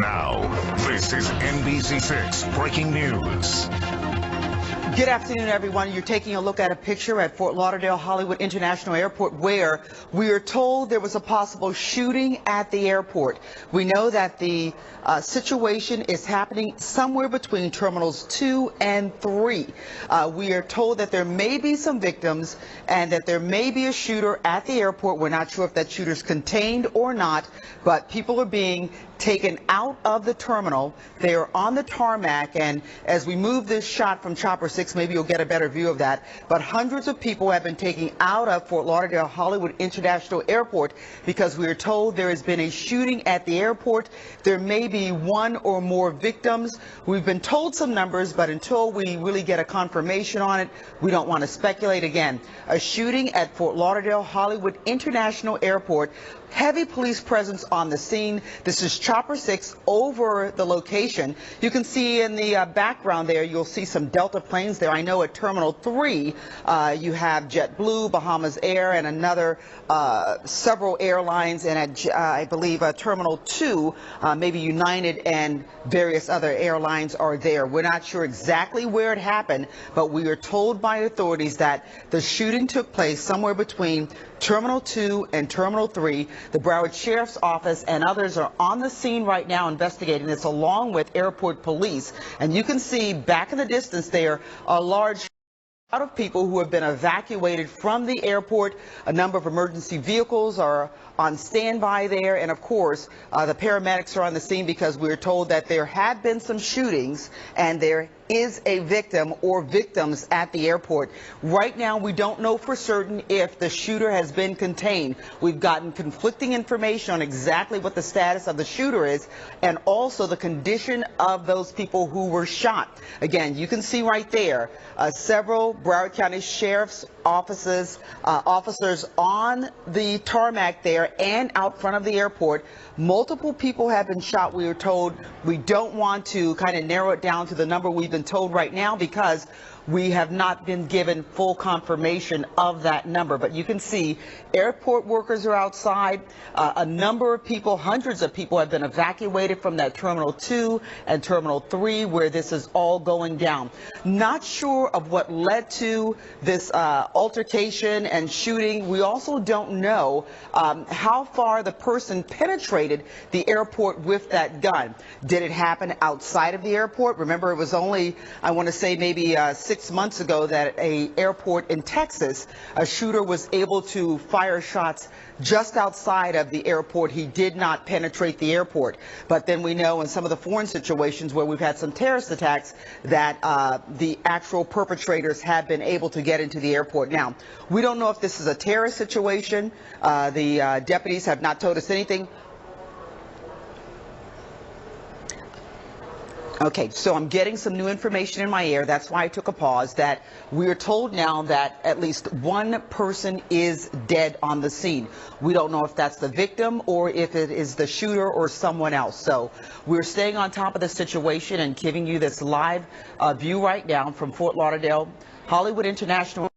Now, this is NBC6 Breaking News. Good afternoon, everyone. You're taking a look at a picture at Fort Lauderdale Hollywood International Airport where we are told there was a possible shooting at the airport. We know that the situation is happening somewhere between terminals 2 and 3. We are told that there may be some victims and that there may be a shooter at the airport. We're not sure if that shooter's contained or not, but people are being taken out of the terminal. They are on the tarmac, and as we move this shot from Chopper 6, maybe you'll get a better view of that. But hundreds of people have been taken out of Fort Lauderdale Hollywood International Airport because we are told there has been a shooting at the airport. There may be one or more victims. We've been told some numbers, but until we really get a confirmation on it, we don't want to speculate. Again, a shooting at Fort Lauderdale Hollywood International Airport. Heavy police presence on the scene. This is Chopper 6 over the location. You can see in the background there, you'll see some Delta planes there. I know at Terminal 3, you have JetBlue, Bahamas Air, and another several airlines. And at, I believe, Terminal 2, maybe United and various other airlines are there. We're not sure exactly where it happened, but we are told by authorities that the shooting took place somewhere between Terminal 2 and Terminal 3. The Broward Sheriff's Office and others are on the scene right now investigating this, along with airport police. And you can see back in the distance there a large crowd of people who have been evacuated from the airport. A number of emergency vehicles are on standby there, and of course the paramedics are on the scene because we're told that there have been some shootings and there is a victim or victims at the airport. Right now we don't know for certain if the shooter has been contained. We've gotten conflicting information on exactly what the status of the shooter is and also the condition of those people who were shot. Again, you can see right there several Broward County Sheriff's officers on the tarmac there and out front of the airport. Multiple people have been shot. We were told we don't want to kind of narrow it down to the number we've been told right now because we have not been given full confirmation of that number. But you can see airport workers are outside. A number of people, hundreds of people, have been evacuated from that Terminal 2 and Terminal 3 where this is all going down. Not sure of what led to this altercation and shooting. We also don't know how far the person penetrated the airport with that gun. Did it happen outside of the airport? Remember, it was only, I want to say, maybe 6 months ago that a airport in Texas, a shooter was able to fire shots just outside of the airport. He did not penetrate the airport. But then we know in some of the foreign situations where we've had some terrorist attacks that the actual perpetrators have been able to get into the airport. Now, we don't know if this is a terrorist situation. The deputies have not told us anything. Okay, so I'm getting some new information in my ear. That's why I took a pause. That we are told now that at least one person is dead on the scene. We don't know if that's the victim or if it is the shooter or someone else. So we're staying on top of the situation and giving you this live view right now from Fort Lauderdale Hollywood International